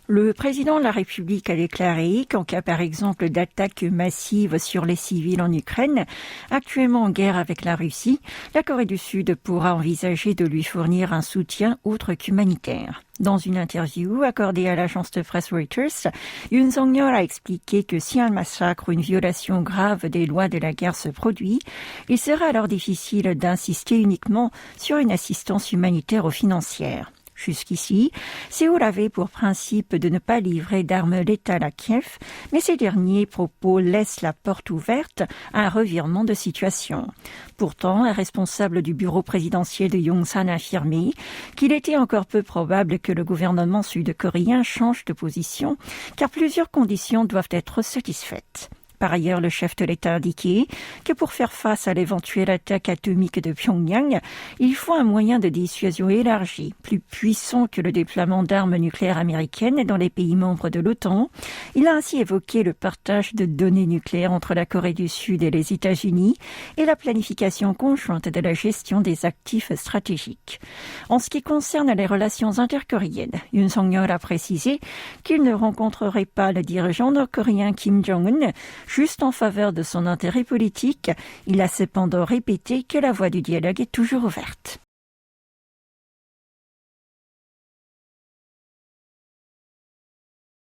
Le président de la République a déclaré qu'en cas par exemple d'attaque massive sur les civils en Ukraine, actuellement en guerre avec la Russie, la Corée du Sud pourra envisager de lui fournir un soutien autre qu'humanitaire. Dans une interview accordée à l'agence de presse Reuters, Yoon Suk-yeol a expliqué que si un massacre ou une violation grave des lois de la guerre se produit, il sera alors difficile d'insister uniquement sur une assistance humanitaire ou financière. Jusqu'ici, Séoul avait pour principe de ne pas livrer d'armes létales à Kiev, mais ces derniers propos laissent la porte ouverte à un revirement de situation. Pourtant, un responsable du bureau présidentiel de Yongsan a affirmé qu'il était encore peu probable que le gouvernement sud-coréen change de position, car plusieurs conditions doivent être satisfaites. Par ailleurs, le chef de l'État a indiqué que pour faire face à l'éventuelle attaque atomique de Pyongyang, il faut un moyen de dissuasion élargi, plus puissant que le déploiement d'armes nucléaires américaines dans les pays membres de l'OTAN. Il a ainsi évoqué le partage de données nucléaires entre la Corée du Sud et les États-Unis et la planification conjointe de la gestion des actifs stratégiques. En ce qui concerne les relations intercoréennes, Yoon Suk-yeol a précisé qu'il ne rencontrerait pas le dirigeant nord-coréen Kim Jong-un juste en faveur de son intérêt politique. Il a cependant répété que la voie du dialogue est toujours ouverte.